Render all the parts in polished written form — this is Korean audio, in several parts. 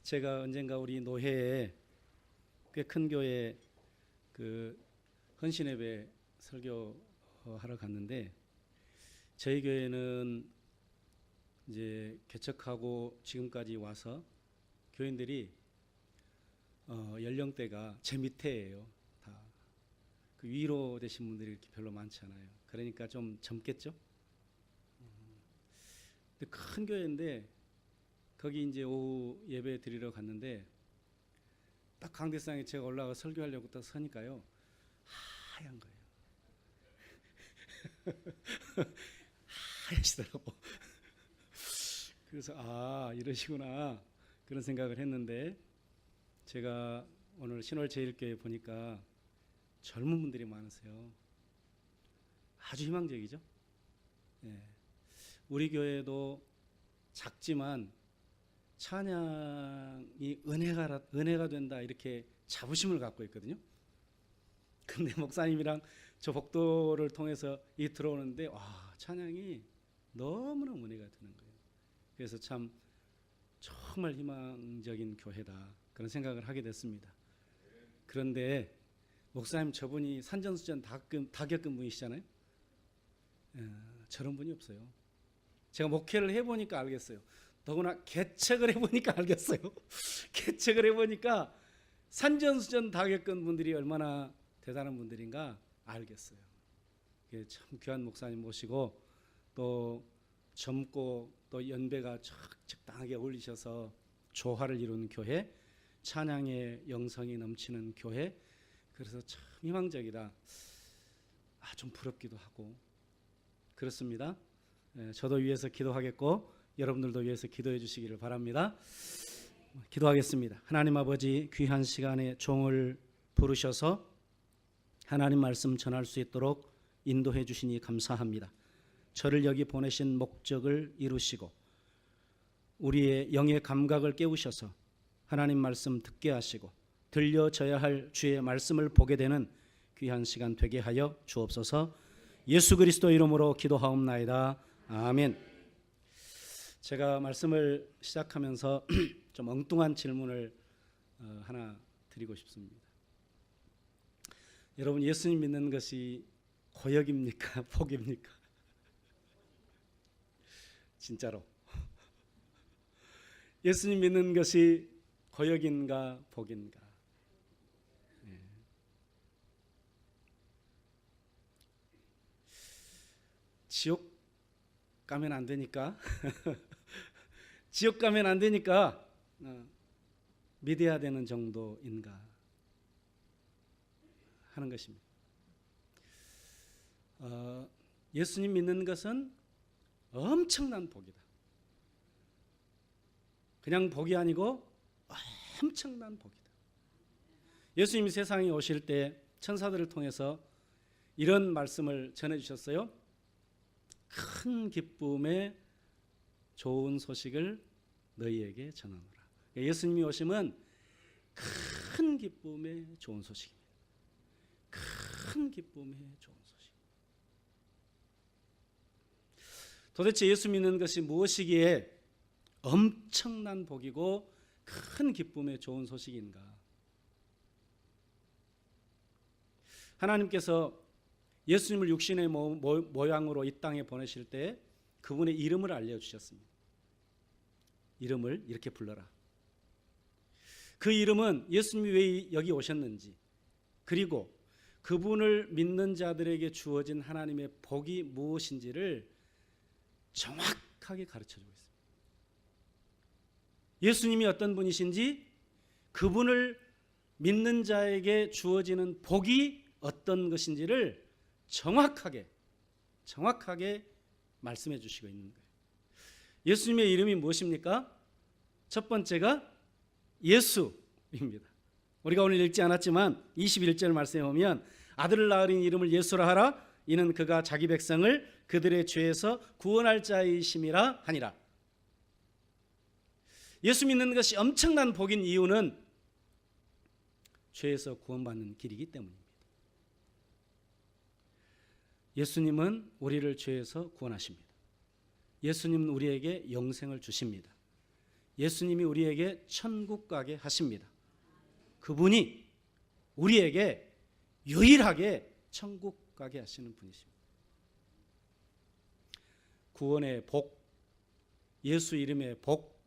제가 언젠가 우리 노회에 꽤 큰 교회 그 헌신예배 설교하러 갔는데, 저희 교회는 이제 개척하고 지금까지 와서 교인들이 연령대가 제 밑에예요. 다 그 위로 되신 분들이 이렇게 별로 많지 않아요. 그러니까 좀 젊겠죠. 근데 큰 교회인데 거기 이제 오후 예배 드리러 갔는데, 딱 강대상에 제가 올라가 설교하려고 딱 서니까요, 하얀 거예요. 하시더라고. 그래서 이러시구나 그런 생각을 했는데, 제가 오늘 신월제일교회 보니까 젊은 분들이 많으세요. 아주 희망적이죠. 예. 우리 교회도 작지만 찬양이 은혜가 된다, 이렇게 자부심을 갖고 있거든요. 근데 목사님이랑 저 복도를 통해서 이 들어오는데, 찬양이 너무나 은혜가 되는 거예요. 그래서 참 정말 희망적인 교회다, 그런 생각을 하게 됐습니다. 그런데 목사님, 저분이 산전수전 다 겪은 분이시잖아요. 저런 분이 없어요. 제가 목회를 해보니까 알겠어요. 더구나 개척을 해보니까 알겠어요. 개척을 해보니까 산전수전 다 겪은 분들이 얼마나 대단한 분들인가 알겠어요. 참 귀한 목사님 모시고, 또 젊고 또 연배가 적당하게 어울리셔서 조화를 이루는 교회, 찬양의 영성이 넘치는 교회, 그래서 참 희망적이다. 좀 부럽기도 하고 그렇습니다. 저도 위해서 기도하겠고 여러분들도 위해서 기도해 주시기를 바랍니다. 기도하겠습니다. 하나님 아버지, 귀한 시간에 종을 부르셔서 하나님 말씀 전할 수 있도록 인도해 주시니 감사합니다. 저를 여기 보내신 목적을 이루시고 우리의 영의 감각을 깨우셔서 하나님 말씀 듣게 하시고 들려져야 할 주의 말씀을 보게 되는 귀한 시간 되게 하여 주옵소서. 예수 그리스도 이름으로 기도하옵나이다. 아멘. 제가 말씀을 시작하면서 좀 엉뚱한 질문을 하나 드리고 싶습니다. 여러분, 예수님 믿는 것이 고역입니까? 복입니까? 진짜로 예수님 믿는 것이 고역인가 복인가? 지옥 가면 안 되니까 지옥 가면 안 되니까 믿어야 되는 정도인가 하는 것입니다. 예수님 믿는 것은 엄청난 복이다. 그냥 복이 아니고 엄청난 복이다. 예수님이 세상에 오실 때 천사들을 통해서 이런 말씀을 전해주셨어요. 큰 기쁨의 좋은 소식을 너희에게 전하노라. 예수님이 오심은 큰 기쁨의 좋은 소식입니다. 큰 기쁨의 좋은 소식. 도대체 예수 믿는 것이 무엇이기에 엄청난 복이고 큰 기쁨의 좋은 소식인가? 하나님께서 예수님을 육신의 모양으로 이 땅에 보내실 때 그분의 이름을 알려주셨습니다. 이름을 이렇게 불러라. 그 이름은 예수님이 왜 여기 오셨는지, 그리고 그분을 믿는 자들에게 주어진 하나님의 복이 무엇인지를 정확하게 가르쳐주고 있습니다. 예수님이 어떤 분이신지, 그분을 믿는 자에게 주어지는 복이 어떤 것인지를 정확하게 말씀해 주시고 있는 거예요. 예수님의 이름이 무엇입니까? 첫 번째가 예수입니다. 우리가 오늘 읽지 않았지만 21절 말씀에 보면 아들을 낳으린 이름을 예수라 하라. 이는 그가 자기 백성을 그들의 죄에서 구원할 자이심이라 하니라. 예수 믿는 것이 엄청난 복인 이유는 죄에서 구원받는 길이기 때문입니다. 예수님은 우리를 죄에서 구원하십니다. 예수님은 우리에게 영생을 주십니다. 예수님이 우리에게 천국 가게 하십니다. 그분이 우리에게 유일하게 천국 가게 하시는 분이십니다. 구원의 복, 예수 이름의 복,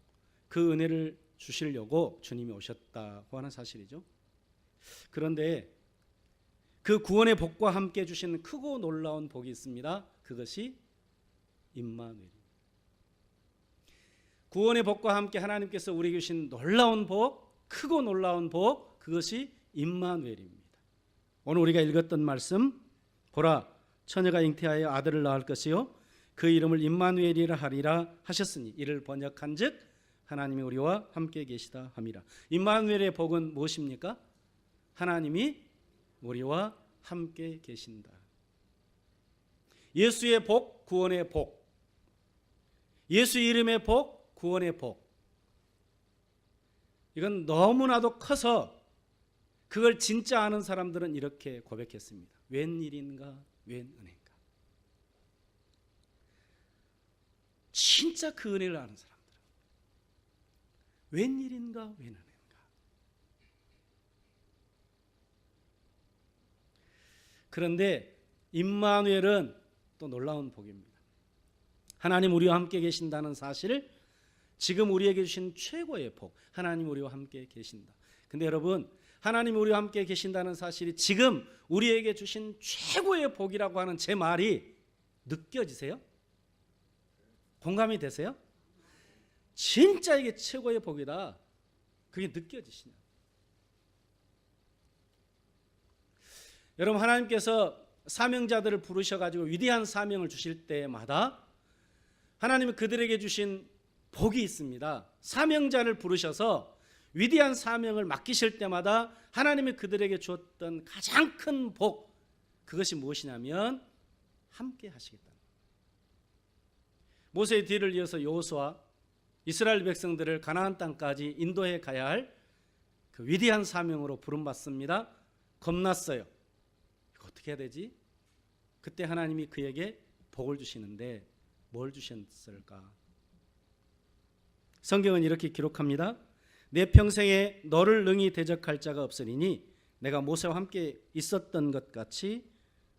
그 은혜를 주시려고 주님이 오셨다고 하는 사실이죠. 그런데 그 구원의 복과 함께 주시는 크고 놀라운 복이 있습니다. 그것이 임마누엘입니다. 구원의 복과 함께 하나님께서 우리에게 주신 놀라운 복, 크고 놀라운 복, 그것이 임마누엘입니다. 오늘 우리가 읽었던 말씀, 보라 처녀가 잉태하여 아들을 낳을 것이요 그 이름을 임마누엘이라 하리라 하셨으니 이를 번역한즉 하나님이 우리와 함께 계시다 함이라. 임마누엘의 복은 무엇입니까? 하나님이 우리와 함께 계신다. 예수의 복, 구원의 복, 예수 이름의 복, 구원의 복, 이건 너무나도 커서 그걸 진짜 아는 사람들은 이렇게 고백했습니다. 웬일인가, 웬 은혜인가. 진짜 그 은혜를 아는 사람들은 웬일인가, 웬 은혜인가. 그런데 임마누엘은 또 놀라운 복입니다. 하나님 우리와 함께 계신다는 사실, 지금 우리에게 주신 최고의 복, 하나님 우리와 함께 계신다. 근데 여러분, 하나님 우리와 함께 계신다는 사실이 지금 우리에게 주신 최고의 복이라고 하는 제 말이 느껴지세요? 공감이 되세요? 진짜 이게 최고의 복이다, 그게 느껴지시냐? 여러분, 하나님께서 사명자들을 부르셔가지고 위대한 사명을 주실 때마다 하나님이 그들에게 주신 복이 있습니다. 사명자를 부르셔서 위대한 사명을 맡기실 때마다 하나님이 그들에게 주었던 가장 큰 복, 그것이 무엇이냐면 함께 하시겠다. 모세의 뒤를 이어서 여호수아 이스라엘 백성들을 가나안 땅까지 인도해 가야 할 그 위대한 사명으로 부름받습니다. 겁났어요. 이거 어떻게 해야 되지? 그때 하나님이 그에게 복을 주시는데 뭘 주셨을까? 성경은 이렇게 기록합니다. 내 평생에 너를 능히 대적할 자가 없으리니 내가 모세와 함께 있었던 것 같이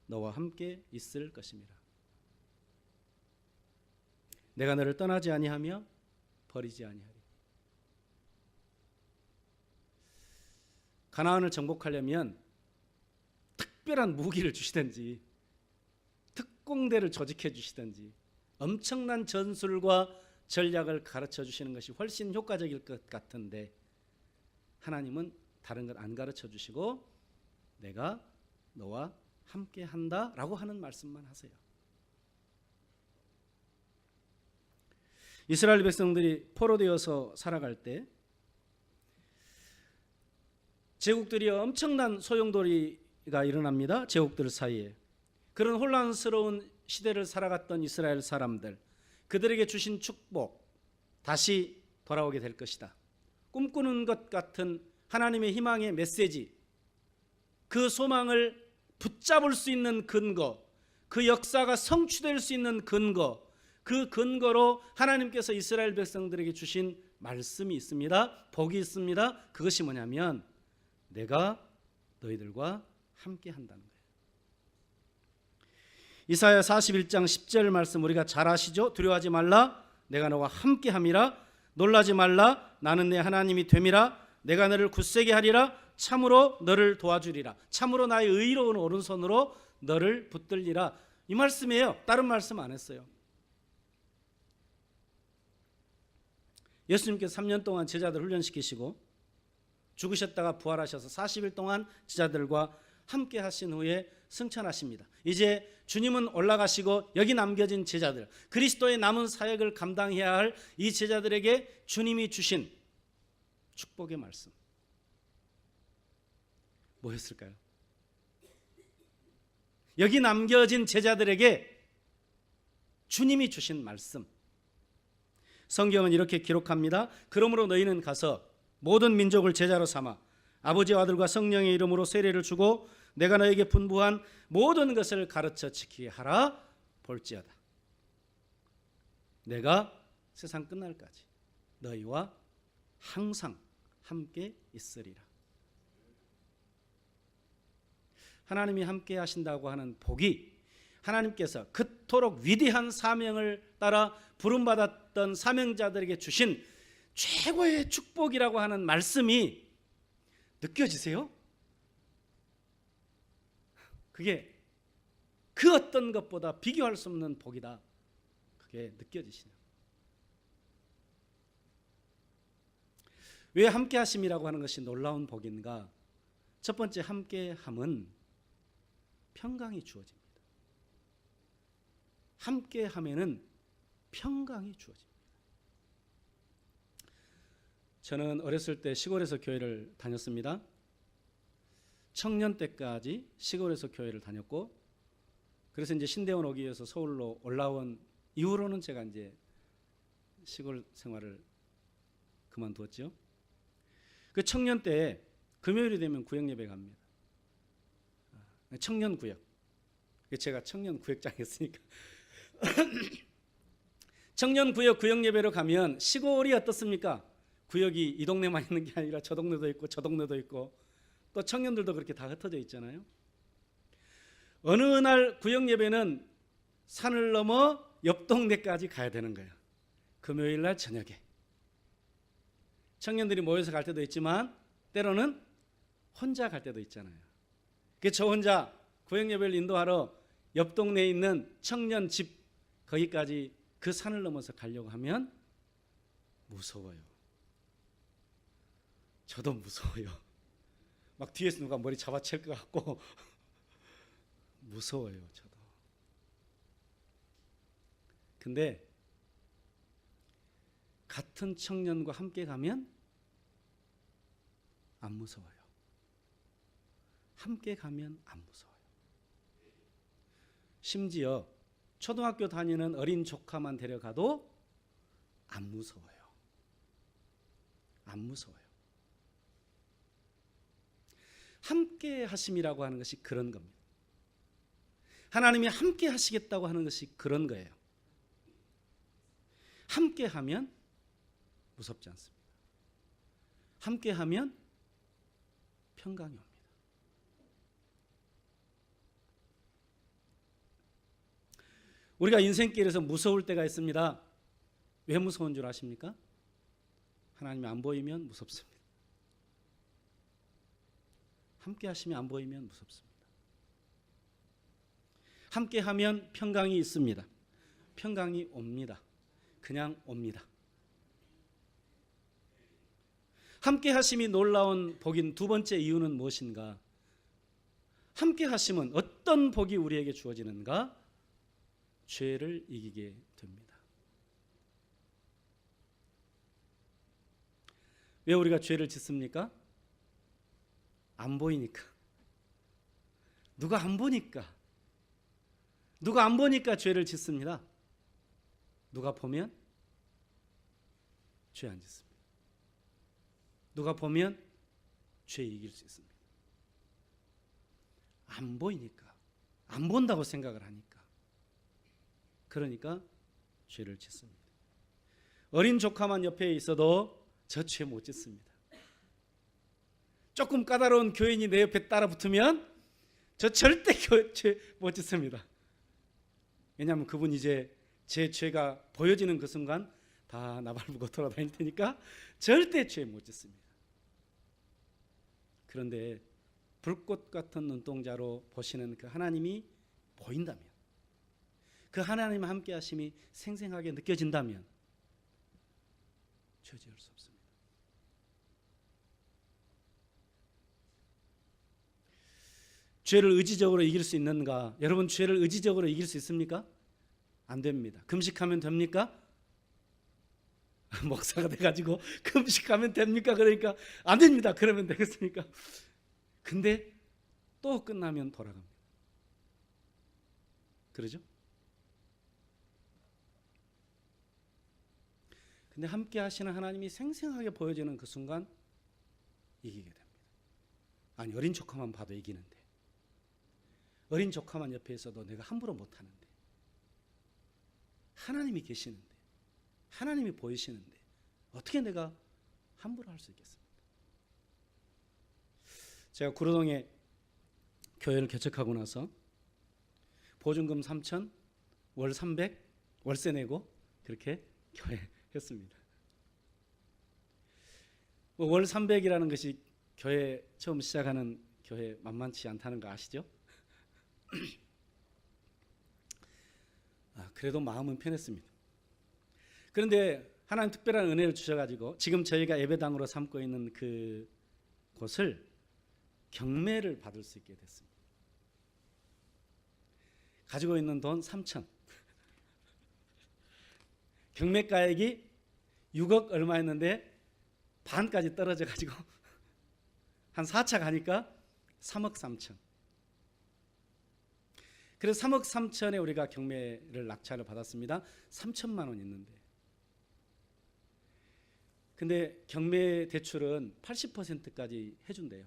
너와 함께 있을 것입니다. 내가 너를 떠나지 아니하며 버리지 아니하리. 가나안을 정복하려면 특별한 무기를 주시든지 특공대를 조직해 주시든지 엄청난 전술과 전략을 가르쳐 주시는 것이 훨씬 효과적일 것 같은데 하나님은 다른 것 안 가르쳐 주시고 내가 너와 함께 한다라고 하는 말씀만 하세요. 이스라엘 백성들이 포로되어서 살아갈 때 제국들이 엄청난 소용돌이가 일어납니다. 제국들 사이에. 그런 혼란스러운 시대를 살아갔던 이스라엘 사람들, 그들에게 주신 축복 다시 돌아오게 될 것이다. 꿈꾸는 것 같은 하나님의 희망의 메시지, 그 소망을 붙잡을 수 있는 근거, 그 역사가 성취될 수 있는 근거, 그 근거로 하나님께서 이스라엘 백성들에게 주신 말씀이 있습니다. 복이 있습니다. 그것이 뭐냐면 내가 너희들과 함께 한다는 거예요. 이사야 41장 10절 말씀 우리가 잘 아시죠? 두려워하지 말라, 내가 너와 함께 함이라. 놀라지 말라, 나는 내 하나님이 됨이라. 내가 너를 굳세게 하리라. 참으로 너를 도와주리라. 참으로 나의 의로운 오른손으로 너를 붙들리라. 이 말씀이에요. 다른 말씀 안 했어요. 예수님께서 3년 동안 제자들 훈련시키시고 죽으셨다가 부활하셔서 40일 동안 제자들과 함께 하신 후에 승천하십니다. 이제 주님은 올라가시고 여기 남겨진 제자들, 그리스도의 남은 사역을 감당해야 할 이 제자들에게 주님이 주신 축복의 말씀 뭐였을까요? 여기 남겨진 제자들에게 주님이 주신 말씀, 성경은 이렇게 기록합니다. 그러므로 너희는 가서 모든 민족을 제자로 삼아 아버지와 아들과 성령의 이름으로 세례를 주고 내가 너에게 분부한 모든 것을 가르쳐 지키게 하라. 볼지어다 내가 세상 끝날까지 너희와 항상 함께 있으리라. 하나님이 함께 하신다고 하는 복이 하나님께서 그토록 위대한 사명을 따라 부름받았던 사명자들에게 주신 최고의 축복이라고 하는 말씀이 느껴지세요? 그게 그 어떤 것보다 비교할 수 없는 복이다. 그게 느껴지시나요? 왜 함께 하심이라고 하는 것이 놀라운 복인가? 첫 번째, 함께함은 평강이 주어집니다. 함께하면은 평강이 주어집니다. 저는 어렸을 때 시골에서 교회를 다녔습니다. 청년 때까지 시골에서 교회를 다녔고, 그래서 이제 신대원 오기 위해서 서울로 올라온 이후로는 제가 이제 시골 생활을 그만두었죠. 그 청년 때 금요일이 되면 구역 예배 갑니다. 청년 구역. 제가 청년 구역장이었으니까. 청년 구역 예배로 가면 시골이 어떻습니까? 구역이 이 동네만 있는 게 아니라 저 동네도 있고 저 동네도 있고 또 청년들도 그렇게 다 흩어져 있잖아요. 어느 날 구역 예배는 산을 넘어 옆 동네까지 가야 되는 거예요. 금요일 날 저녁에. 청년들이 모여서 갈 때도 있지만 때로는 혼자 갈 때도 있잖아요. 저 혼자 구역 예배를 인도하러 옆 동네에 있는 청년 집 거기까지 그 산을 넘어서 가려고 하면 무서워요. 저도 무서워요. 막 뒤에서 누가 머리 잡아챌 것 같고 무서워요. 저도. 근데 같은 청년과 함께 가면 안 무서워요. 함께 가면 안 무서워요. 심지어 초등학교 다니는 어린 조카만 데려가도 안 무서워요. 안 무서워요. 함께 하심이라고 하는 것이 그런 겁니다. 하나님이 함께 하시겠다고 하는 것이 그런 거예요. 함께 하면 무섭지 않습니다. 함께 하면 평강이 옵니다. 우리가 인생길에서 무서울 때가 있습니다. 왜 무서운 줄 아십니까? 하나님이 안 보이면 무섭습니다. 함께 하시면 안 보이면 무섭습니다. 함께 하면 평강이 있습니다. 평강이 옵니다. 그냥 옵니다. 함께 하심이 놀라운 복인 두 번째 이유는 무엇인가? 함께 하심은 어떤 복이 우리에게 주어지는가? 죄를 이기게 됩니다. 왜 우리가 죄를 짓습니까? 안 보이니까. 누가 안 보니까. 누가 안 보니까 죄를 짓습니다. 누가 보면 죄 안 짓습니다. 누가 보면 죄 이길 수 있습니다. 안 보이니까. 안 본다고 생각을 하니까. 그러니까 죄를 짓습니다. 어린 조카만 옆에 있어도 저 죄 못 짓습니다. 조금 까다로운 교인이 내 옆에 따라 붙으면 저 절대 죄 못 짓습니다. 왜냐하면 그분 이제 제 죄가 보여지는 그 순간 다 나발부고 돌아다닐 테니까 절대 죄 못 짓습니다. 그런데 불꽃 같은 눈동자로 보시는 그 하나님이 보인다면, 그 하나님 함께 하심이 생생하게 느껴진다면 죄 지을 수 없습니다. 죄를 의지적으로 이길 수 있는가? 여러분, 죄를 의지적으로 이길 수 있습니까? 안 됩니다. 금식하면 됩니까? 목사가 돼가지고 금식하면 됩니까? 그러니까 안 됩니다. 그러면 되겠습니까? 근데 또 끝나면 돌아갑니다. 그러죠? 근데 함께 하시는 하나님이 생생하게 보여지는 그 순간 이기게 됩니다. 아니, 어린 조카만 봐도 이기는데, 어린 조카만 옆에 있어도 내가 함부로 못하는데, 하나님이 계시는데, 하나님이 보이시는데 어떻게 내가 함부로 할 수 있겠습니까? 제가 구로동에 교회를 개척하고 나서 보증금 3,000, 월 300, 월세 내고 그렇게 교회 했습니다. 월 300이라는 것이 교회 처음 시작하는 교회 만만치 않다는 거 아시죠? 그래도 마음은 편했습니다. 그런데 하나님 특별한 은혜를 주셔가지고 지금 저희가 예배당으로 삼고 있는 그 곳을 경매를 받을 수 있게 됐습니다. 가지고 있는 돈 3천. 경매가액이 6억 얼마였는데 반까지 떨어져 가지고 한 4차 가니까 3억 3천. 그래서 3억 3천에 우리가 경매를 낙찰을 받았습니다. 3천만 원 있는데. 근데 경매 대출은 80%까지 해준대요.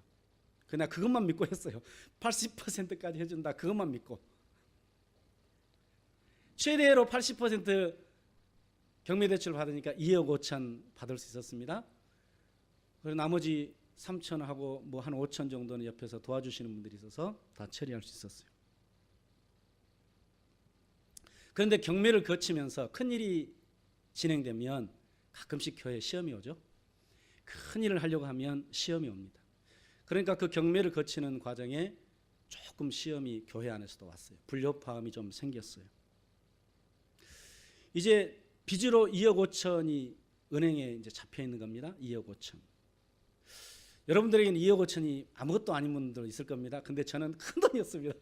그냥 그것만 믿고 했어요. 80%까지 해준다. 그것만 믿고. 최대로 80% 경매 대출 받으니까 2억 5천 받을 수 있었습니다. 그리고 나머지 3천하고 뭐 한 5천 정도는 옆에서 도와주시는 분들이 있어서 다 처리할 수 있었어요. 그런데 경매를 거치면서 큰일이 진행되면 가끔씩 교회에 시험이 오죠. 큰일을 하려고 하면 시험이 옵니다. 그러니까 그 경매를 거치는 과정에 조금 시험이 교회 안에서도 왔어요. 불협화음이 좀 생겼어요. 이제 빚으로 2억 5천이 은행에 이제 잡혀 있는 겁니다. 2억 5천. 여러분들에게는 2억 5천이 아무것도 아닌 분들 있을 겁니다. 근데 저는 큰 돈이었습니다.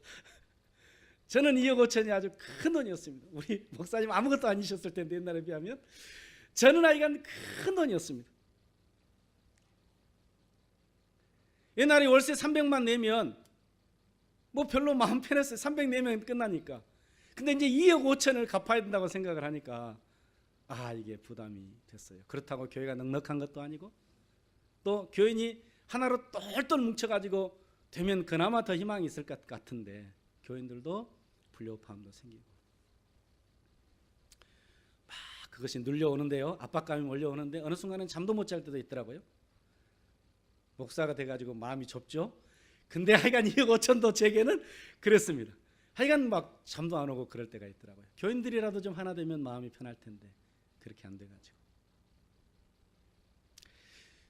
저는 2억 5천이 아주 큰 돈이었습니다. 우리 목사님 아무것도 아니셨을 텐데 옛날에 비하면 저는 하여간 큰 돈이었습니다. 옛날에 월세 300만 내면 뭐 별로 마음 편했어요. 300 내면 끝나니까. 근데 이제 2억 5천을 갚아야 된다고 생각을 하니까 이게 부담이 됐어요. 그렇다고 교회가 넉넉한 것도 아니고 또 교인이 하나로 똘똘 뭉쳐가지고 되면 그나마 더 희망이 있을 것 같은데 교인들도 불협화음도 생기고 막 그것이 눌려오는데요. 압박감이 몰려오는데 어느 순간은 잠도 못 잘 때도 있더라고요. 목사가 돼가지고 마음이 좁죠. 근데 하여간 2억 5천도 제게는 그랬습니다. 하여간 막 잠도 안 오고 그럴 때가 있더라고요. 교인들이라도 좀 하나 되면 마음이 편할 텐데 그렇게 안 돼가지고.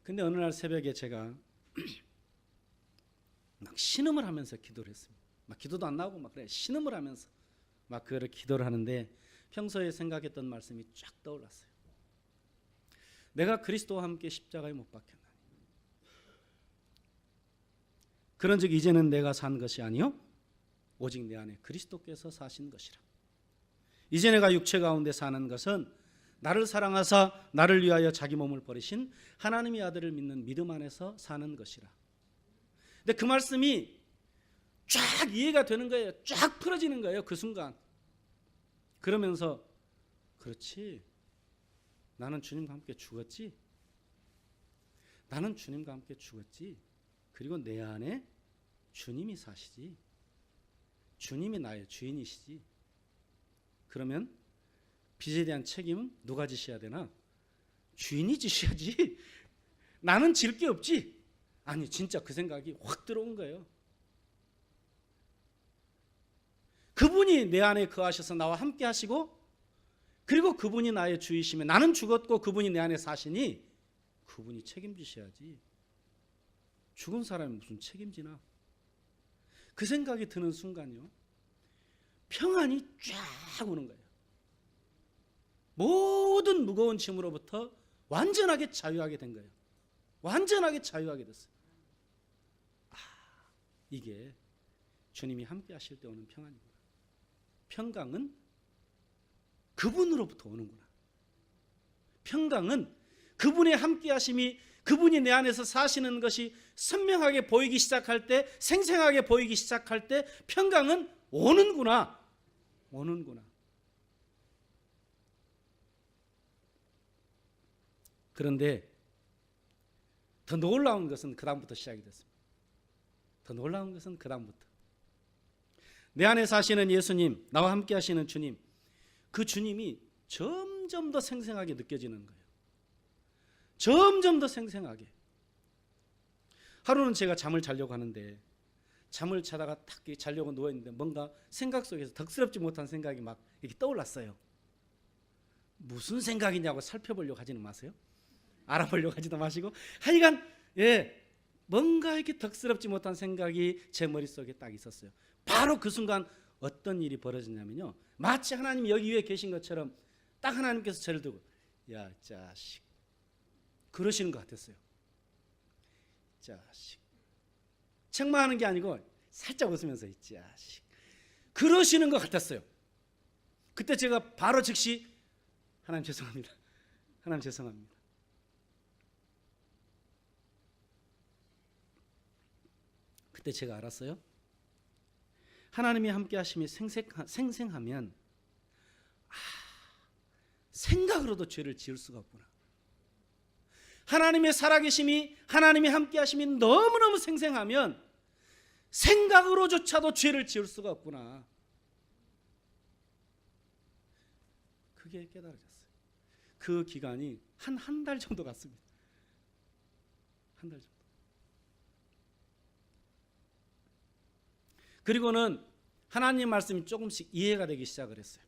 근데 어느 날 새벽에 제가 막 신음을 하면서 기도를 했습니다. 막 기도도 안 나오고 막 그래 신음을 하면서 막 그거를 기도를 하는데 평소에 생각했던 말씀이 쫙 떠올랐어요. 내가 그리스도와 함께 십자가에 못 박혔나니 그런즉 이제는 내가 산 것이 아니요 오직 내 안에 그리스도께서 사신 것이라. 이제 내가 육체 가운데 사는 것은 나를 사랑하사 나를 위하여 자기 몸을 버리신 하나님의 아들을 믿는 믿음 안에서 사는 것이라. 근데 그 말씀이 쫙 이해가 되는 거예요. 쫙 풀어지는 거예요. 그 순간. 그러면서 그렇지. 나는 주님과 함께 죽었지. 나는 주님과 함께 죽었지. 그리고 내 안에 주님이 사시지. 주님이 나의 주인이시지. 그러면 빚에 대한 책임은 누가 지셔야 되나? 주인이 지셔야지. 나는 질 게 없지. 아니 진짜 그 생각이 확 들어온 거예요. 그분이 내 안에 거하셔서 나와 함께 하시고 그리고 그분이 나의 주이시면 나는 죽었고 그분이 내 안에 사시니 그분이 책임지셔야지. 죽은 사람이 무슨 책임지나. 그 생각이 드는 순간요 평안이 쫙 오는 거예요. 모든 무거운 짐으로부터 완전하게 자유하게 된 거예요. 완전하게 자유하게 됐어요. 이게 주님이 함께 하실 때 오는 평안이구나. 평강은 그분으로부터 오는구나. 평강은 그분의 함께 하심이 그분이 내 안에서 사시는 것이 선명하게 보이기 시작할 때, 생생하게 보이기 시작할 때 평강은 오는구나. 오는구나. 그런데 더 놀라운 것은 그 다음부터 시작이 됐습니다. 더 놀라운 것은 그 다음부터 내 안에 사시는 예수님, 나와 함께 하시는 주님, 그 주님이 점점 더 생생하게 느껴지는 거예요. 점점 더 생생하게. 하루는 제가 잠을 자려고 하는데 잠을 자다가 탁 자려고 누워있는데 뭔가 생각 속에서 덕스럽지 못한 생각이 막 이렇게 떠올랐어요. 무슨 생각이냐고 살펴보려고 하지는 마세요. 알아보려고 하지도 마시고 하여간 뭔가 이렇게 덕스럽지 못한 생각이 제 머릿속에 딱 있었어요. 바로 그 순간 어떤 일이 벌어졌냐면요, 마치 하나님이 여기 위에 계신 것처럼 딱 하나님께서 저를 두고 야 자식 그러시는 것 같았어요. 자식 책망하는 게 아니고 살짝 웃으면서 이 자식 그러시는 것 같았어요. 그때 제가 바로 즉시 하나님 죄송합니다. 하나님 죄송합니다. 그때 제가 알았어요. 하나님이 함께 하심이 생생하면 생각으로도 죄를 지을 수가 없구나. 하나님의 살아계심이, 하나님이 함께 하심이 너무너무 생생하면 생각으로조차도 죄를 지을 수가 없구나. 그게 깨달아졌어요. 그 기간이 한 달 정도 갔습니다. 한 달 정도. 그리고는 하나님 말씀이 조금씩 이해가 되기 시작을 했어요.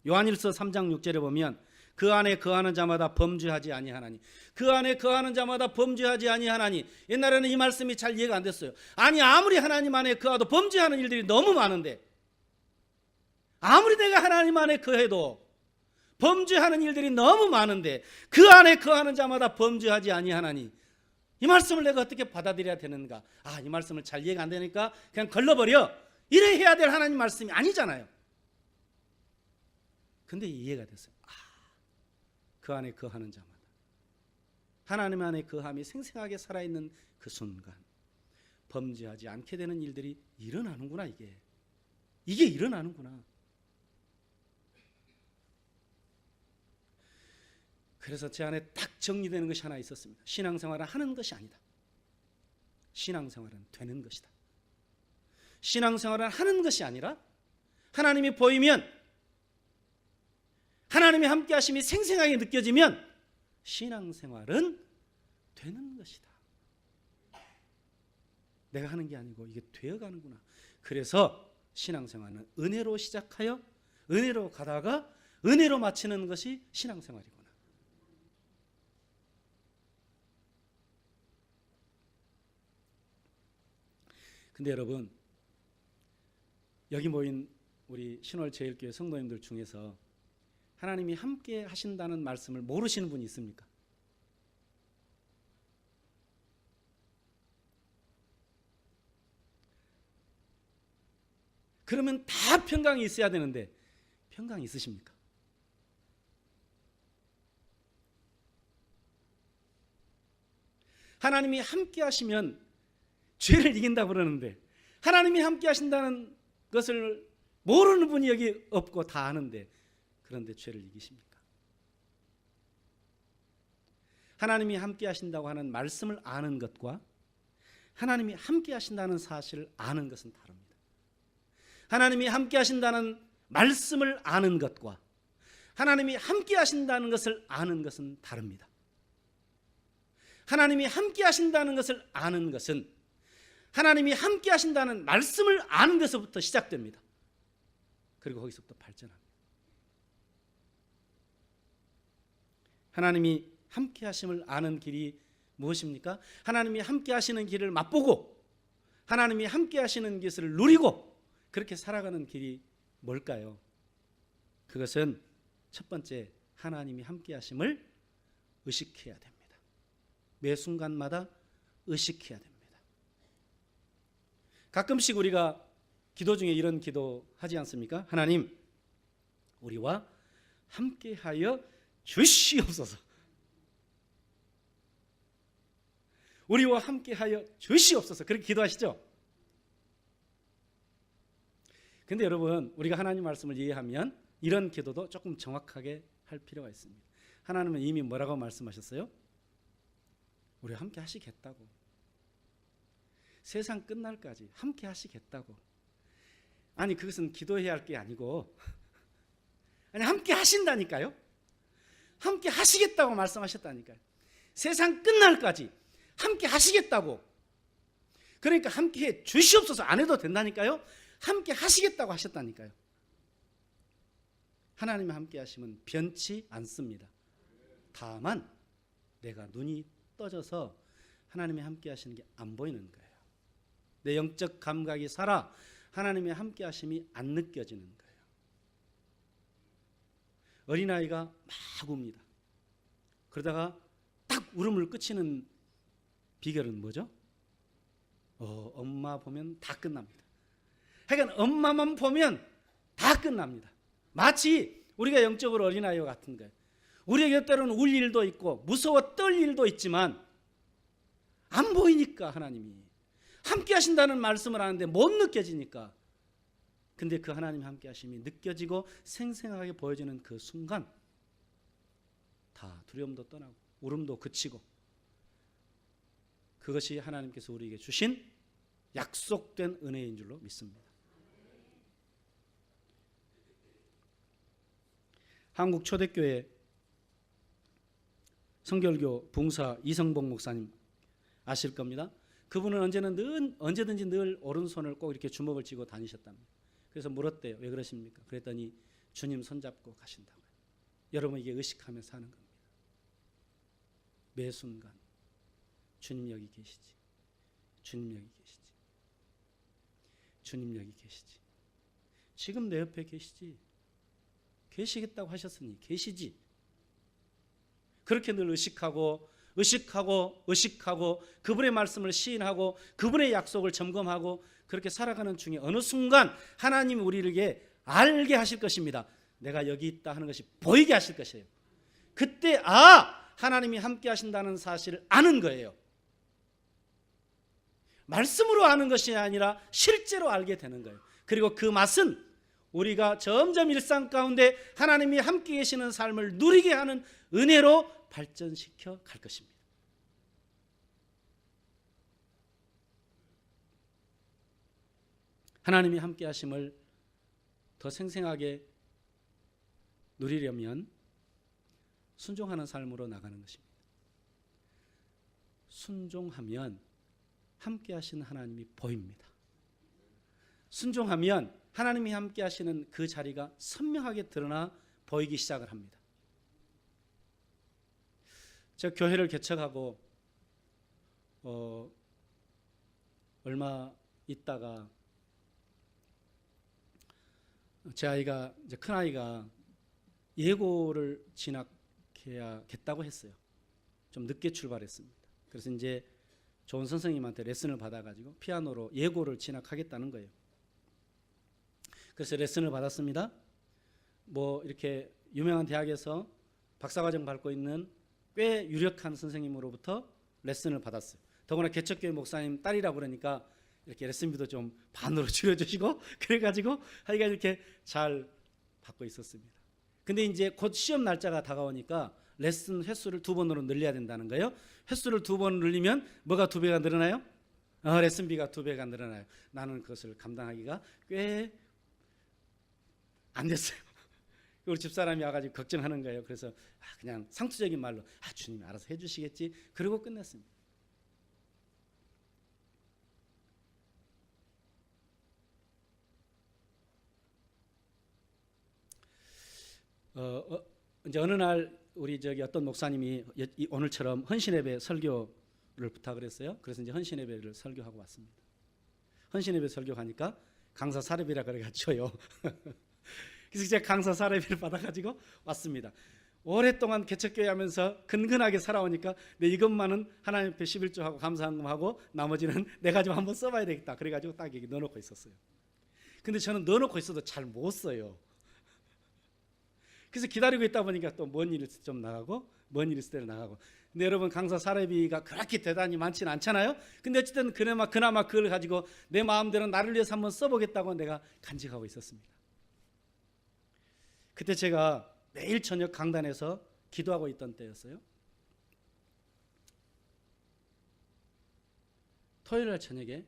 요한일서 3장 6절에 보면 그 안에 거하는 자마다 범죄하지 아니하나니, 그 안에 거하는 자마다 범죄하지 아니하나니. 옛날에는 이 말씀이 잘 이해가 안 됐어요. 아니 아무리 하나님 안에 거하도 범죄하는 일들이 너무 많은데, 아무리 내가 하나님 안에 거해도 범죄하는 일들이 너무 많은데 그 안에 거하는 자마다 범죄하지 아니하나니, 이 말씀을 내가 어떻게 받아들여야 되는가? 이 말씀을 잘 이해가 안 되니까 그냥 걸러버려, 이래 해야 될 하나님 말씀이 아니잖아요. 근데 이해가 됐어요. 그 안에 거하는 자마다, 하나님 안에 거함이 생생하게 살아있는 그 순간 범죄하지 않게 되는 일들이 일어나는구나. 이게 일어나는구나. 그래서 제 안에 딱 정리되는 것이 하나 있었습니다. 신앙생활은 하는 것이 아니다. 신앙생활은 되는 것이다. 신앙생활은 하는 것이 아니라 하나님이 보이면, 하나님이 함께 하심이 생생하게 느껴지면 신앙생활은 되는 것이다. 내가 하는 게 아니고 이게 되어가는구나. 그래서 신앙생활은 은혜로 시작하여 은혜로 가다가 은혜로 마치는 것이 신앙생활이구나. 근데 여러분, 여기 모인 우리 신월제일교회 성도님들 중에서 하나님이 함께 하신다는 말씀을 모르시는 분이 있습니까? 그러면 다 평강이 있어야 되는데 평강이 있으십니까? 하나님이 함께 하시면 죄를 이긴다고 그러는데, 하나님이 함께 하신다는 것을 모르는 분이 여기 없고 다 아는데, 그런데 죄를 이기십니까? 하나님이 함께 하신다고 하는 말씀을 아는 것과 하나님이 함께 하신다는 사실을 아는 것은 다릅니다. 하나님이 함께 하신다는 말씀을 아는 것과 하나님이 함께 하신다는 것을 아는 것은 다릅니다. 하나님이 함께 하신다는 것을 아는 것은 하나님이 함께 하신다는 말씀을 아는 데서부터 시작됩니다. 그리고 거기서부터 발전합니다. 하나님이 함께 하심을 아는 길이 무엇입니까? 하나님이 함께 하시는 길을 맛보고 하나님이 함께 하시는 것을 누리고 그렇게 살아가는 길이 뭘까요? 그것은 첫 번째, 하나님이 함께 하심을 의식해야 됩니다. 매 순간마다 의식해야 됩니다. 가끔씩 우리가 기도 중에 이런 기도 하지 않습니까? 하나님, 우리와 함께하여 주시옵소서. 우리와 함께하여 주시옵소서. 그렇게 기도하시죠? 근데 여러분, 우리가 하나님 말씀을 이해하면 이런 기도도 조금 정확하게 할 필요가 있습니다. 하나님은 이미 뭐라고 말씀하셨어요? 우리와 함께 하시겠다고. 세상 끝날까지 함께 하시겠다고. 아니, 그것은 기도해야 할 게 아니고 아니, 함께 하신다니까요. 함께 하시겠다고 말씀하셨다니까요. 세상 끝날까지 함께 하시겠다고. 그러니까 함께 해 주시옵소서 안 해도 된다니까요. 함께 하시겠다고 하셨다니까요. 하나님이 함께 하시면 변치 않습니다. 다만 내가 눈이 떠져서 하나님이 함께 하시는 게 안 보이는 거예요. 내 영적 감각이 살아 하나님의 함께 하심이 안 느껴지는 거예요. 어린아이가 막 웁니다. 그러다가 딱 울음을 그치는 비결은 뭐죠? 엄마 보면 다 끝납니다. 그러니까 엄마만 보면 다 끝납니다. 마치 우리가 영적으로 어린아이와 같은 거예요. 우리에게 때로는 울 일도 있고 무서워 떨 일도 있지만 안 보이니까 하나님이 함께 하신다는 말씀을 하는데 못 느껴지니까. 근데 그 하나님 함께 하심이 느껴지고 생생하게 보여지는 그 순간 다 두려움도 떠나고 울음도 그치고, 그것이 하나님께서 우리에게 주신 약속된 은혜인 줄로 믿습니다. 한국 초대교회 성결교 봉사 이성복 목사님 아실 겁니다. 그분은 언제든지 늘 오른손을 꼭 이렇게 주먹을 쥐고 다니셨답니다. 그래서 물었대요. 왜 그러십니까? 그랬더니 주님 손잡고 가신다고요. 여러분 이게 의식하면서 사는 겁니다. 매 순간 주님 여기 계시지. 주님 여기 계시지. 주님 여기 계시지. 지금 내 옆에 계시지. 계시겠다고 하셨으니 계시지. 그렇게 늘 의식하고 그분의 말씀을 시인하고 그분의 약속을 점검하고 그렇게 살아가는 중에 어느 순간 하나님이 우리에게 알게 하실 것입니다. 내가 여기 있다 하는 것이 보이게 하실 것이에요. 그때 하나님이 함께 하신다는 사실을 아는 거예요. 말씀으로 아는 것이 아니라 실제로 알게 되는 거예요. 그리고 그 맛은 우리가 점점 일상 가운데 하나님이 함께 계시는 삶을 누리게 하는 은혜로 발전시켜 갈 것입니다. 하나님이 함께 하심을 더 생생하게 누리려면 순종하는 삶으로 나가는 것입니다. 순종하면 함께 하시는 하나님이 보입니다. 순종하면 하나님이 함께 하시는 그 자리가 선명하게 드러나 보이기 시작을 합니다. 제가 교회를 개척하고 얼마 있다가 제 아이가 이제 큰 아이가 예고를 진학해야겠다고 했어요. 좀 늦게 출발했습니다. 그래서 이제 좋은 선생님한테 레슨을 받아가지고 피아노로 예고를 진학하겠다는 거예요. 그래서 레슨을 받았습니다. 뭐 이렇게 유명한 대학에서 박사과정 밟고 있는 꽤 유력한 선생님으로부터 레슨을 받았어요. 더구나 개척교회 목사님 딸이라고 그러니까 이렇게 레슨비도 좀 반으로 줄여주시고 그래가지고 하여간 이렇게 잘 받고 있었습니다. 근데 이제 곧 시험 날짜가 다가오니까 레슨 횟수를 2번으로 늘려야 된다는 거예요. 횟수를 2번 늘리면 뭐가 2배가 늘어나요? 레슨비가 2배가 늘어나요. 나는 그것을 감당하기가 꽤 안 됐어요. 우리 집사람이 와가지고 걱정하는 거예요. 그래서 그냥 상투적인 말로 주님이 알아서 해주시겠지. 그러고 끝냈습니다. 이제 어느 날 우리 어떤 목사님이 오늘처럼 헌신예배 설교를 부탁을 했어요. 그래서 이제 헌신예배를 설교하고 왔습니다. 헌신예배 설교하니까 강사 사례비라 그래가지고요. 그래서 제가 강사 사례비를 받아가지고 왔습니다. 오랫동안 개척교회 하면서 근근하게 살아오니까 이것만은 하나님 앞에 11조하고 감사한금하고 나머지는 내가 좀 한번 써봐야 되겠다. 그래가지고 딱 여기 넣어놓고 있었어요. 근데 저는 넣어놓고 있어도 잘 못 써요. 그래서 기다리고 있다 보니까 또 먼 일 있을 때 좀 나가고 먼 일 있을 때 나가고. 근데 여러분 강사 사례비가 그렇게 대단히 많지는 않잖아요. 근데 어쨌든 그나마 그걸 가지고 내 마음대로 나를 위해서 한번 써보겠다고 내가 간직하고 있었습니다. 그때 제가 매일 저녁 강단에서 기도하고 있던 때였어요. 토요일 날 저녁에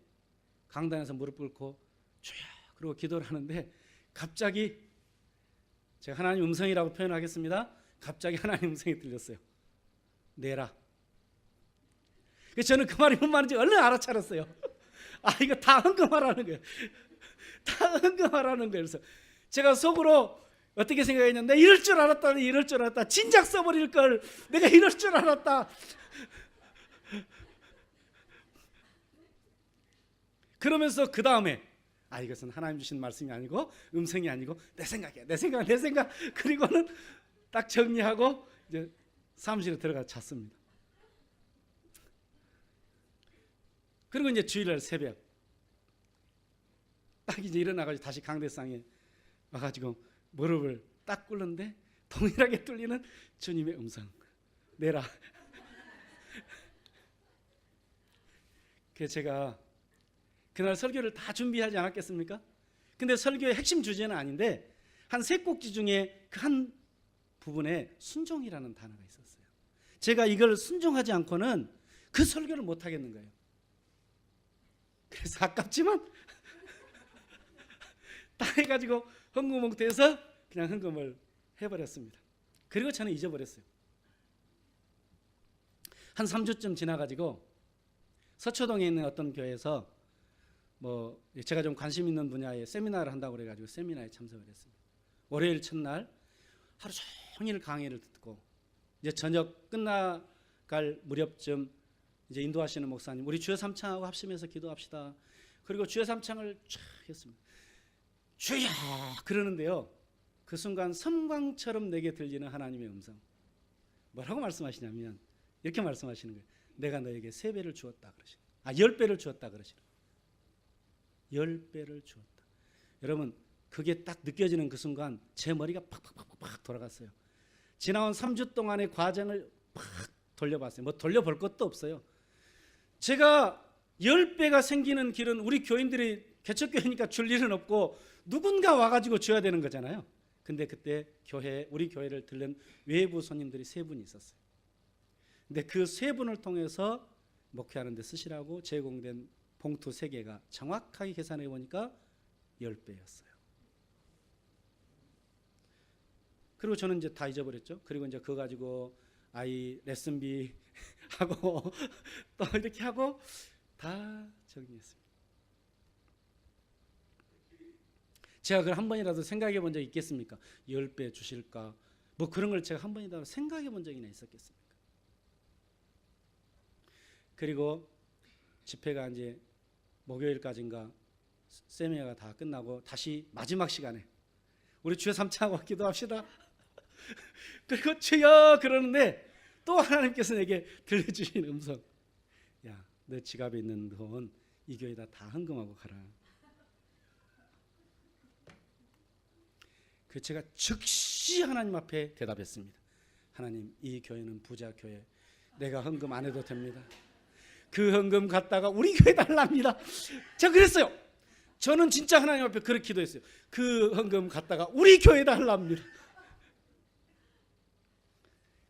강단에서 무릎 꿇고 주여 그러고 기도를 하는데 갑자기 제가 하나님 음성이라고 표현하겠습니다. 갑자기 하나님 음성이 들렸어요. 내라. 그래서 저는 그 말이 뭔 말인지 얼른 알아차렸어요. 아, 이거 다 헌금하라는 거예요. 다 헌금하라는 거예요. 그래서 제가 속으로 어떻게 생각했냐면, 내가 이럴 줄 알았다, 이럴 줄 알았다, 진작 써버릴 걸, 내가 이럴 줄 알았다. 그러면서 그 다음에 이것은 하나님 주신 말씀이 아니고 음성이 아니고 내 생각이야, 내 생각. 그리고는 딱 정리하고 이제 사무실에 들어가 잤습니다. 그리고 이제 주일날 새벽 딱 이제 일어나가지고 다시 강대상에 와가지고 무릎을 딱 꿇는데 동일하게 뚫리는 주님의 음성, 내라. 그래서 제가 그날 설교를 다 준비하지 않았겠습니까? 근데 설교의 핵심 주제는 아닌데 한 세 꼭지 중에 그 한 부분에 순종이라는 단어가 있었어요. 제가 이걸 순종하지 않고는 그 설교를 못 하겠는 거예요. 그래서 아깝지만 다 해가지고 헌금 봉투에서 그냥 헌금을 해버렸습니다. 그리고 저는 잊어버렸어요. 한 3주쯤 지나가지고 서초동에 있는 어떤 교회에서 제가 좀 관심 있는 분야의 세미나를 한다고 그래가지고 세미나에 참석을 했습니다. 월요일 첫날 하루 종일 강의를 듣고 이제 저녁 끝나갈 무렵쯤 이제 인도하시는 목사님, 우리 주여 삼창하고 합심해서 기도합시다. 그리고 주여 삼창을 쫙 했습니다. 주여 그러는데요, 그 순간 섬광처럼 내게 들리는 하나님의 음성, 뭐라고 말씀하시냐면 이렇게 말씀하시는 거예요. 내가 너에게 3배를 주었다 그러시는 거예요. 10배를 주었다 그러시는 거예요. 10배를 주었다. 여러분, 그게 딱 느껴지는 그 순간 제 머리가 팍팍팍팍 돌아갔어요. 지나온 3주 동안의 과정을 팍 돌려봤어요. 돌려볼 것도 없어요. 제가 10배가 생기는 길은 우리 교인들이 개척교회니까 줄 일은 없고 누군가 와가지고 줘야 되는 거잖아요. 근데 그때 우리 교회를 들른 외부 손님들이 3분이 있었어요. 근데 그 3분을 통해서 목회하는 데 쓰시라고 제공된 봉투 3개가 정확하게 계산해 보니까 10배였어요. 그리고 저는 이제 다 잊어버렸죠. 그리고 이제 그거 가지고 아이 레슨비 하고 또 이렇게 하고 다 정리했습니다. 제가 그걸 한 번이라도 생각해 본 적이 있겠습니까? 10배 주실까? 그런 걸 제가 한 번이라도 생각해 본 적이나 있었겠습니까? 그리고 집회가 이제 목요일까지인가 세미나가 다 끝나고 다시 마지막 시간에 우리 주여 삼창하고 기도합시다. 그리고 주여 그러는데 또 하나님께서 내게 들려주신 음성, 야, 너 지갑에 있는 돈 이 교회다 다 헌금하고 가라. 그 제가 즉시 하나님 앞에 대답했습니다. 하나님, 이 교회는 부자 교회, 내가 헌금 안 해도 됩니다. 그 헌금 갖다가 우리 교회 달랍니다. 제가 그랬어요. 저는 진짜 하나님 앞에 그렇게 기도했어요. 그 헌금 갖다가 우리 교회 달랍니다.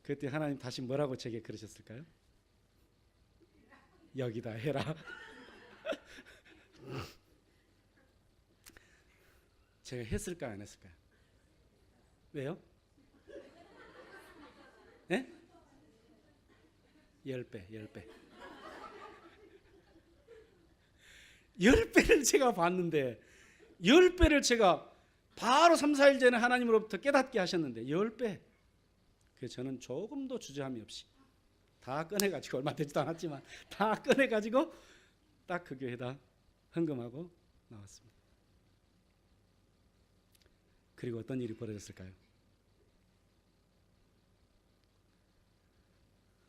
그때 하나님 다시 뭐라고 제게 그러셨을까요? 여기다 해라. 제가 했을까요, 안 했을까요? 왜요? 네? 10배. 10배를 제가 봤는데, 10배를 제가 바로 3, 4일 전에 하나님으로부터 깨닫게 하셨는데 10배. 그래서 저는 조금도 주저함이 없이 다 꺼내가지고, 얼마 되지도 않았지만 다 꺼내가지고 딱 그 교회에다 헌금하고 나왔습니다. 그리고 어떤 일이 벌어졌을까요?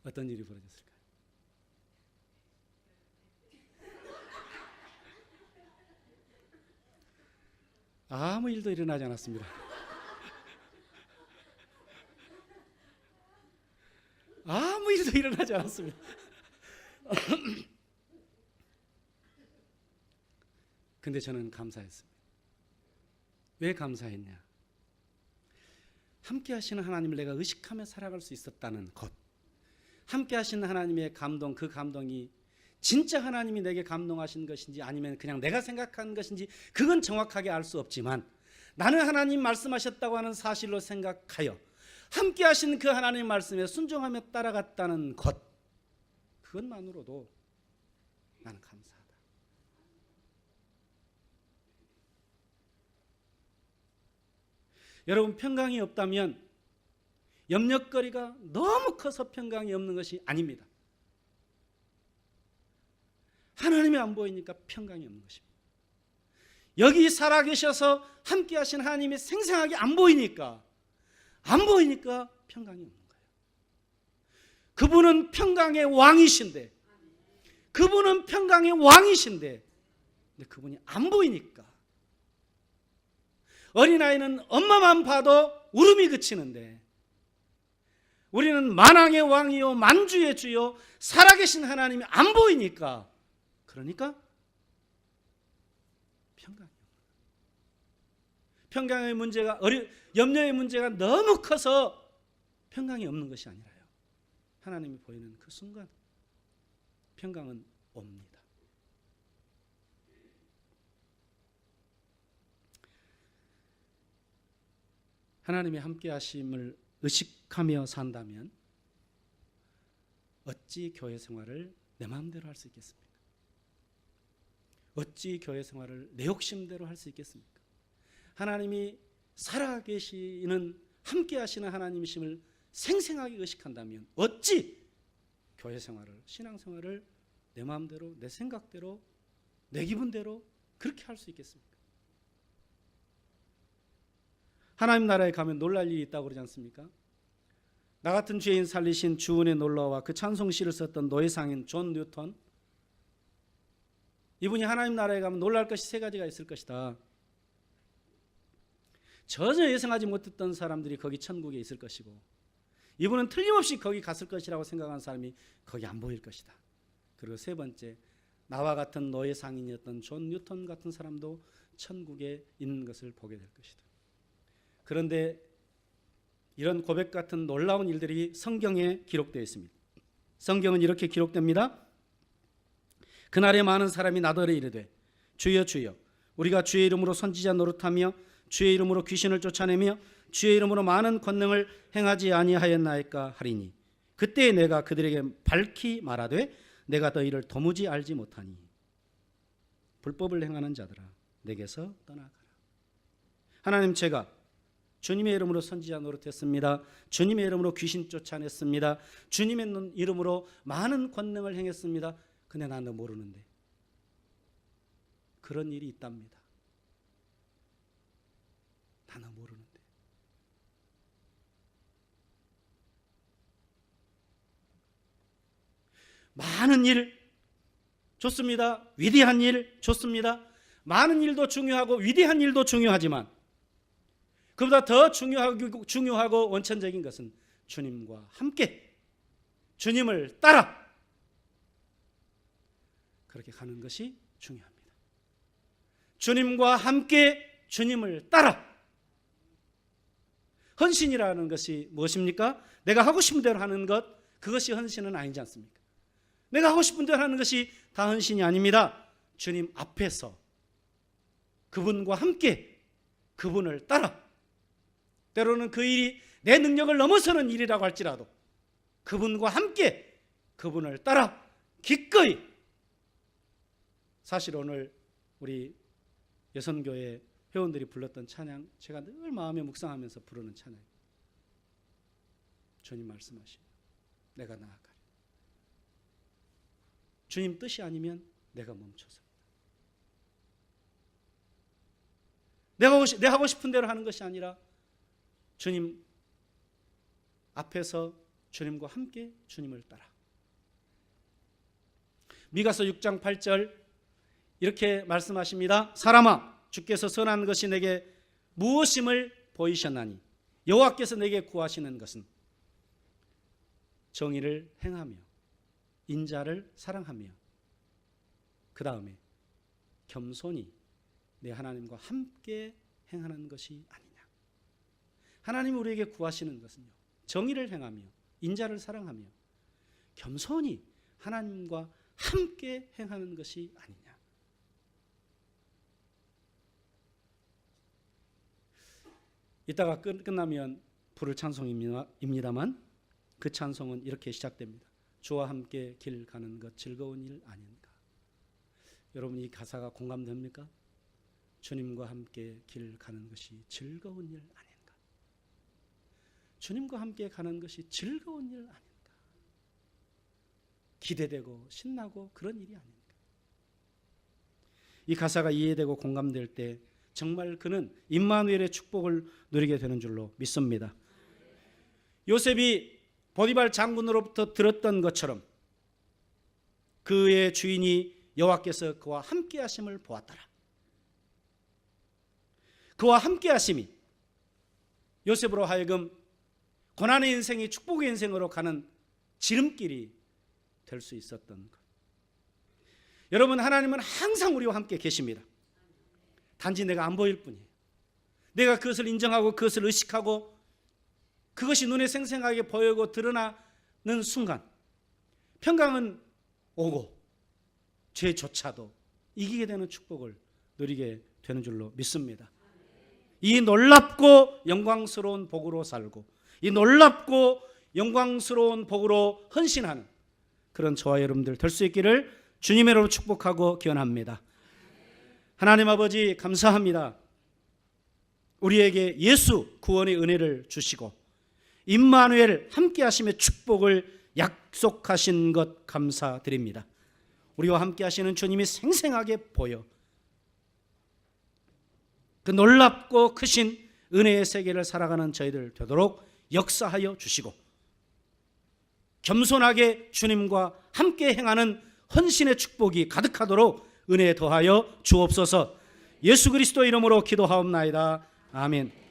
어떤 일이 벌어졌을까요? 아무 일도 일어나지 않았습니다. 아무 일도 일어나지 않았습니다. 근데 저는 감사했습니다. 왜 감사했냐? 함께 하시는 하나님을 내가 의식하며 살아갈 수 있었다는 것, 함께 하시는 하나님의 감동, 그 감동이 진짜 하나님이 내게 감동하신 것인지 아니면 그냥 내가 생각한 것인지 그건 정확하게 알 수 없지만, 나는 하나님 말씀하셨다고 하는 사실로 생각하여 함께 하신 그 하나님 말씀에 순종하며 따라갔다는 것, 그것만으로도 나는 감사하다. 여러분, 평강이 없다면 염려거리가 너무 커서 평강이 없는 것이 아닙니다. 하나님이 안 보이니까 평강이 없는 것입니다. 여기 살아계셔서 함께 하신 하나님이 생생하게 안 보이니까 평강이 없는 거예요. 그분은 평강의 왕이신데 근데 그분이 안 보이니까. 어린아이는 엄마만 봐도 울음이 그치는데 우리는 만왕의 왕이요 만주의 주요 살아계신 하나님이 안 보이니까, 그러니까 평강의 문제가, 염려의 문제가 너무 커서 평강이 없는 것이 아니라요, 하나님이 보이는 그 순간 평강은 옵니다. 하나님의 함께 하심을 의식하며 산다면 어찌 교회 생활을 내 마음대로 할 수 있겠습니까? 어찌 교회 생활을 내 욕심대로 할 수 있겠습니까? 하나님이 살아계시는 함께 하시는 하나님이심을 생생하게 의식한다면 어찌 교회 생활을, 신앙 생활을 내 마음대로, 내 생각대로, 내 기분대로 그렇게 할 수 있겠습니까? 하나님 나라에 가면 놀랄 일이 있다고 그러지 않습니까? 나 같은 죄인 살리신 주은의 놀라와 그 찬송시를 썼던 노예상인 존 뉴턴, 이분이 하나님 나라에 가면 놀랄 것이 세 가지가 있을 것이다. 전혀 예상하지 못했던 사람들이 거기 천국에 있을 것이고, 이분은 틀림없이 거기 갔을 것이라고 생각한 사람이 거기 안 보일 것이다. 그리고 세 번째, 나와 같은 노예 상인이었던 존 뉴턴 같은 사람도 천국에 있는 것을 보게 될 것이다. 그런데 이런 고백 같은 놀라운 일들이 성경에 기록되어 있습니다. 성경은 이렇게 기록됩니다. 그날에 많은 사람이 나더러 이르되 주여 주여 우리가 주의 이름으로 선지자 노릇하며 주의 이름으로 귀신을 쫓아내며 주의 이름으로 많은 권능을 행하지 아니하였나이까 하리니 그때 내가 그들에게 밝히 말하되 내가 너희를 도무지 알지 못하니 불법을 행하는 자들아 내게서 떠나가라. 하나님, 제가 주님의 이름으로 선지자 노릇했습니다. 주님의 이름으로 귀신 쫓아냈습니다. 주님의 이름으로 많은 권능을 행했습니다. 근데 난 너 모르는데. 그런 일이 있답니다. 난 너 모르는데. 많은 일 좋습니다. 위대한 일 좋습니다. 많은 일도 중요하고 위대한 일도 중요하지만 그보다 더 중요하고 원천적인 것은 주님과 함께, 주님을 따라 그렇게 가는 것이 중요합니다. 주님과 함께 주님을 따라. 헌신이라는 것이 무엇입니까? 내가 하고 싶은 대로 하는 것, 그것이 헌신은 아니지 않습니까? 내가 하고 싶은 대로 하는 것이 다 헌신이 아닙니다. 주님 앞에서 그분과 함께 그분을 따라, 때로는 그 일이 내 능력을 넘어서는 일이라고 할지라도 그분과 함께 그분을 따라 기꺼이. 사실 오늘 우리 여선교회 회원들이 불렀던 찬양, 제가 늘 마음에 묵상하면서 부르는 찬양. 주님 말씀하시며 내가 나아가리. 주님 뜻이 아니면 내가 멈춰서 내가 하고 싶은 대로 하는 것이 아니라 주님 앞에서 주님과 함께 주님을 따라. 미가서 6장 8절 이렇게 말씀하십니다. 사람아, 주께서 선한 것이 내게 무엇임을 보이셨나니 여호와께서 내게 구하시는 것은 정의를 행하며 인자를 사랑하며 그 다음에 겸손히 내 하나님과 함께 행하는 것이 아니냐. 하나님이 우리에게 구하시는 것은요, 정의를 행하며 인자를 사랑하며 겸손히 하나님과 함께 행하는 것이 아니냐. 이따가 끝나면 부를 찬송입니다만 그 찬송은 이렇게 시작됩니다. 주와 함께 길 가는 것 즐거운 일 아닌가? 여러분 이 가사가 공감됩니까? 주님과 함께 길 가는 것이 즐거운 일 아닌가? 주님과 함께 가는 것이 즐거운 일 아닌가? 기대되고 신나고 그런 일이 아닌가? 이 가사가 이해되고 공감될 때 정말 그는 임마누엘의 축복을 누리게 되는 줄로 믿습니다. 요셉이 보디발 장군으로부터 들었던 것처럼 그의 주인이 여호와께서 그와 함께 하심을 보았더라. 그와 함께 하심이 요셉으로 하여금 고난의 인생이 축복의 인생으로 가는 지름길이 될 수 있었던 것. 여러분 하나님은 항상 우리와 함께 계십니다. 단지 내가 안 보일 뿐이에요. 내가 그것을 인정하고 그것을 의식하고 그것이 눈에 생생하게 보이고 드러나는 순간 평강은 오고 죄조차도 이기게 되는 축복을 누리게 되는 줄로 믿습니다. 이 놀랍고 영광스러운 복으로 살고 이 놀랍고 영광스러운 복으로 헌신하는 그런 저와 여러분들 될 수 있기를 주님의 이름으로 축복하고 기원합니다. 하나님 아버지 감사합니다. 우리에게 예수 구원의 은혜를 주시고 임마누엘 함께 하심의 축복을 약속하신 것 감사드립니다. 우리와 함께 하시는 주님이 생생하게 보여 그 놀랍고 크신 은혜의 세계를 살아가는 저희들 되도록 역사하여 주시고 겸손하게 주님과 함께 행하는 헌신의 축복이 가득하도록 은혜에 더하여 주옵소서. 예수 그리스도 이름으로 기도하옵나이다. 아멘.